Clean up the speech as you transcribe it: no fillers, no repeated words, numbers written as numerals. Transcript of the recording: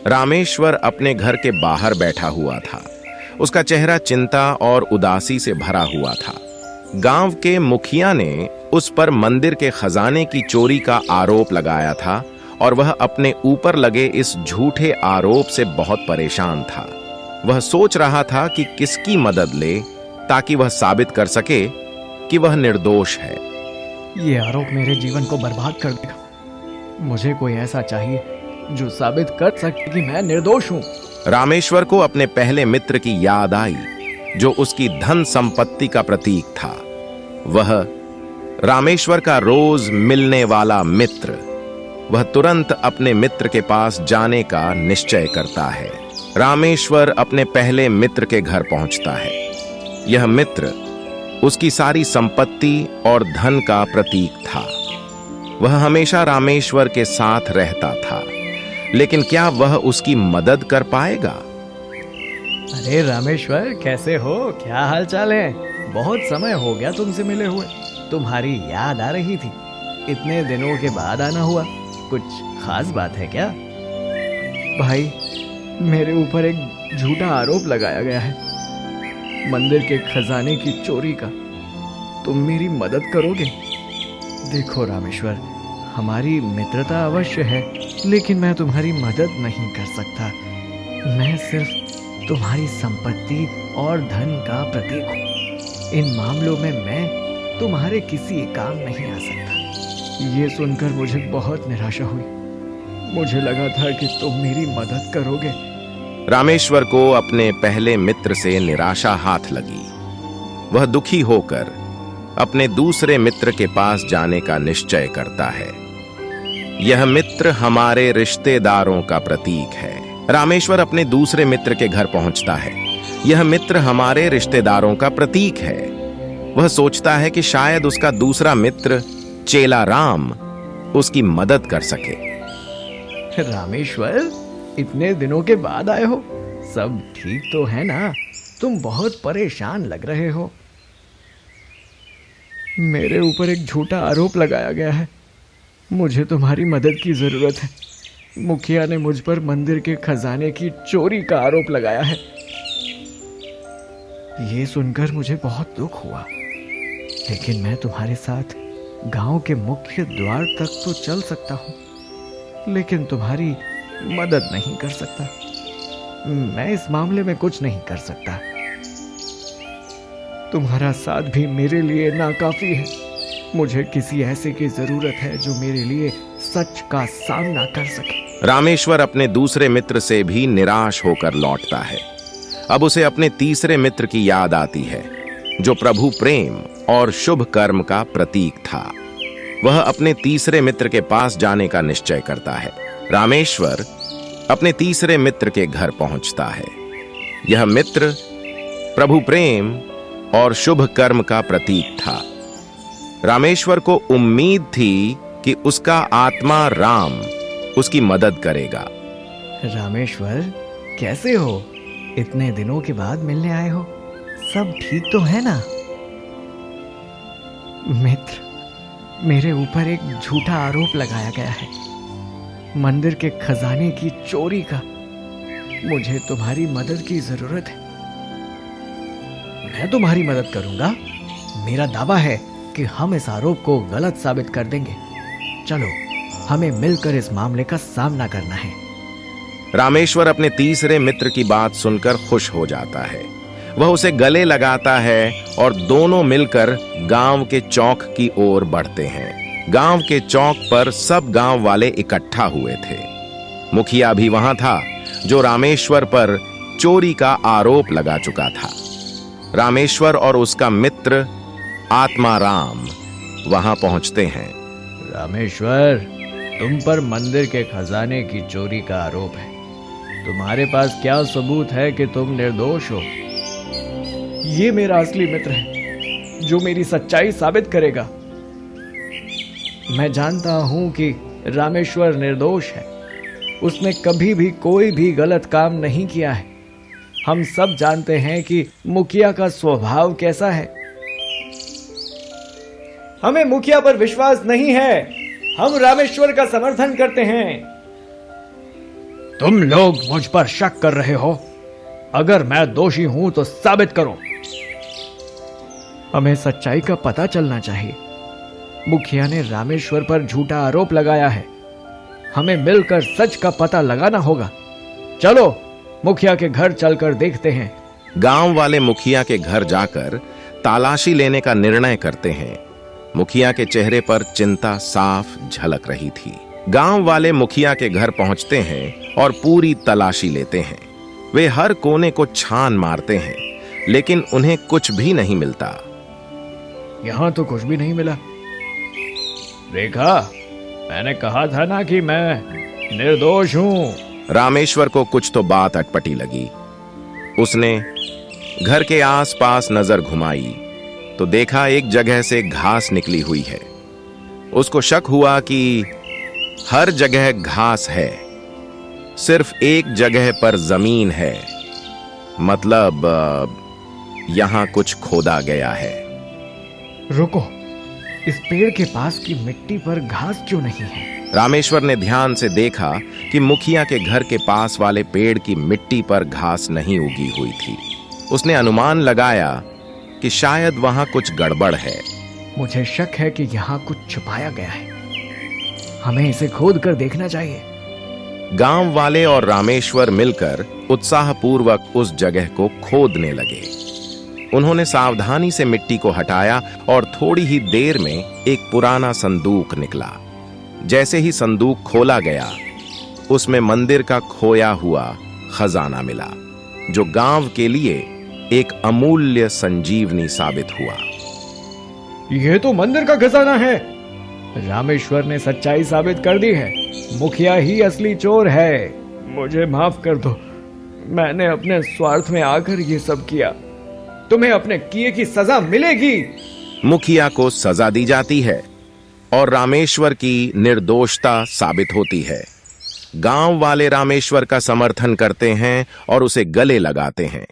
रामेश्वर अपने घर के बाहर बैठा हुआ था। उसका चेहरा चिंता और उदासी से भरा हुआ था। गांव के मुखिया ने उस पर मंदिर के खजाने की चोरी का आरोप लगाया था और वह अपने ऊपर लगे इस झूठे आरोप से बहुत परेशान था। वह सोच रहा था कि किसकी मदद ले ताकि वह साबित कर सके कि वह निर्दोष है। ये आरोप मेरे जीवन को बर्बाद कर देगा। मुझे कोई ऐसा चाहिए जो साबित कर सके कि मैं निर्दोष हूँ। रामेश्वर को अपने पहले मित्र की याद आई जो उसकी धन संपत्ति का प्रतीक था। वह रामेश्वर का रोज मिलने वाला मित्र। वह तुरंत अपने मित्र के पास जाने का निश्चय करता है। रामेश्वर अपने पहले मित्र के घर पहुंचता है। यह मित्र उसकी सारी संपत्ति और धन का प्रतीक था। वह हमेशा रामेश्वर के साथ रहता था, लेकिन क्या वह उसकी मदद कर पाएगा? अरे रामेश्वर, कैसे हो? क्या हाल चाल है? बहुत समय हो गया तुमसे मिले हुए। तुम्हारी याद आ रही थी। इतने दिनों के बाद आना हुआ। कुछ खास बात है क्या? भाई, मेरे ऊपर एक झूठा आरोप लगाया गया है, मंदिर के खजाने की चोरी का। तुम मेरी मदद करोगे? देखो रामेश्वर, हमारी मित्रता अवश्य है, लेकिन मैं तुम्हारी मदद नहीं कर सकता। मैं सिर्फ तुम्हारी संपत्ति और धन का प्रतीक हूँ। इन मामलों में मैं तुम्हारे किसी काम नहीं आ सकता। ये सुनकर मुझे बहुत निराशा हुई। मुझे लगा था कि तुम मेरी मदद करोगे। रामेश्वर को अपने पहले मित्र से निराशा हाथ लगी। वह दुखी होकर अपने दूसरे मित्र के पास जाने का निश्चय करता है। यह मित्र हमारे रिश्तेदारों का प्रतीक है। रामेश्वर अपने दूसरे मित्र के घर पहुंचता है। यह मित्र हमारे रिश्तेदारों का प्रतीक है। वह सोचता है कि शायद उसका दूसरा मित्र चेला राम उसकी मदद कर सके। रामेश्वर, इतने दिनों के बाद आए हो। सब ठीक तो है ना? तुम बहुत परेशान लग रहे हो। मेरे ऊपर एक झूठा आरोप लगाया गया है। मुझे तुम्हारी मदद की जरूरत है। मुखिया ने मुझ पर मंदिर के खजाने की चोरी का आरोप लगाया है। ये सुनकर मुझे बहुत दुख हुआ, लेकिन मैं तुम्हारे साथ गांव के मुख्य द्वार तक तो चल सकता हूँ, लेकिन तुम्हारी मदद नहीं कर सकता। मैं इस मामले में कुछ नहीं कर सकता। तुम्हारा साथ भी मेरे लिए नाकाफी है। मुझे किसी ऐसे की जरूरत है जो मेरे लिए सच का सामना कर सके। रामेश्वर अपने दूसरे मित्र से भी निराश होकर लौटता है। अब उसे अपने तीसरे मित्र की याद आती है जो प्रभु प्रेम और शुभ कर्म का प्रतीक था। वह अपने तीसरे मित्र के पास जाने का निश्चय करता है। रामेश्वर अपने तीसरे मित्र के घर पहुंचता है। यह मित्र प्रभु प्रेम और शुभ कर्म का प्रतीक था। रामेश्वर को उम्मीद थी कि उसका आत्मा राम उसकी मदद करेगा। रामेश्वर, कैसे हो? इतने दिनों के बाद मिलने आए हो। सब ठीक तो है ना? मित्र, मेरे ऊपर एक झूठा आरोप लगाया गया है, मंदिर के खजाने की चोरी का। मुझे तुम्हारी मदद की जरूरत है। मैं तुम्हारी मदद करूंगा। मेरा दावा है कि हम इस आरोप को गलत साबित कर देंगे। चलो, हमें मिलकर इस मामले का सामना करना है। रामेश्वर अपने तीसरे मित्र की बात सुनकर खुश हो जाता है। वह उसे गले लगाता है और दोनों मिलकर गांव के चौक की ओर बढ़ते हैं। गांव के चौक पर सब गांव वाले इकट्ठा हुए थे। मुखिया भी वहां था जो रामेश्वर पर चोरी का आरोप लगा चुका था। रामेश्वर और उसका मित्र आत्मा राम वहां पहुंचते हैं। रामेश्वर, तुम पर मंदिर के खजाने की चोरी का आरोप है। तुम्हारे पास क्या सबूत है कि तुम निर्दोष हो? ये मेरा असली मित्र है जो मेरी सच्चाई साबित करेगा। मैं जानता हूं कि रामेश्वर निर्दोष है। उसने कभी भी कोई भी गलत काम नहीं किया है। हम सब जानते हैं कि मुखिया का स्वभाव कैसा है। हमें मुखिया पर विश्वास नहीं है। हम रामेश्वर का समर्थन करते हैं। तुम लोग मुझ पर शक कर रहे हो? अगर मैं दोषी हूं तो साबित करो। हमें सच्चाई का पता चलना चाहिए। मुखिया ने रामेश्वर पर झूठा आरोप लगाया है। हमें मिलकर सच का पता लगाना होगा। चलो मुखिया के घर चलकर देखते हैं। गांव वाले मुखिया के घर जाकर तलाशी लेने का निर्णय करते हैं। मुखिया के चेहरे पर चिंता साफ झलक रही थी। गांव वाले मुखिया के घर पहुंचते हैं और पूरी तलाशी लेते हैं। वे हर कोने को छान मारते हैं, लेकिन उन्हें कुछ भी नहीं मिलता। यहां तो कुछ भी नहीं मिला। रेखा, मैंने कहा था ना कि मैं निर्दोष हूं। रामेश्वर को कुछ तो बात अटपटी लगी। उसने घर के आसपास नजर घुमाई तो देखा एक जगह से घास निकली हुई है। उसको शक हुआ कि हर जगह घास है, सिर्फ एक जगह पर जमीन है। मतलब यहां कुछ खोदा गया है। रुको, इस पेड़ के पास की मिट्टी पर घास क्यों नहीं है? रामेश्वर ने ध्यान से देखा कि मुखिया के घर के पास वाले पेड़ की मिट्टी पर घास नहीं उगी हुई थी। उसने अनुमान लगाया कि शायद वहां कुछ गड़बड़ है। मुझे शक है कि यहाँ कुछ छुपाया गया है। हमें इसे खोद कर देखना चाहिए। गांव वाले और रामेश्वर मिलकर उत्साहपूर्वक उस जगह को खोदने लगे। उन्होंने सावधानी से मिट्टी को हटाया और थोड़ी ही देर में एक पुराना संदूक निकला। जैसे ही संदूक खोला गया, उसमें मंदिर का खोया हुआ खजाना मिला, जो गांव के लिए एक अमूल्य संजीवनी साबित हुआ। यह तो मंदिर का खजाना है। रामेश्वर ने सच्चाई साबित कर दी है। मुखिया ही असली चोर है। मुझे माफ कर दो। मैंने अपने स्वार्थ में आकर ये सब किया। तुम्हें अपने किए की सजा मिलेगी। मुखिया को सजा दी जाती है और रामेश्वर की निर्दोषता साबित होती है। गांव वाले रामेश्वर का समर्थन करते हैं और उसे गले लगाते हैं।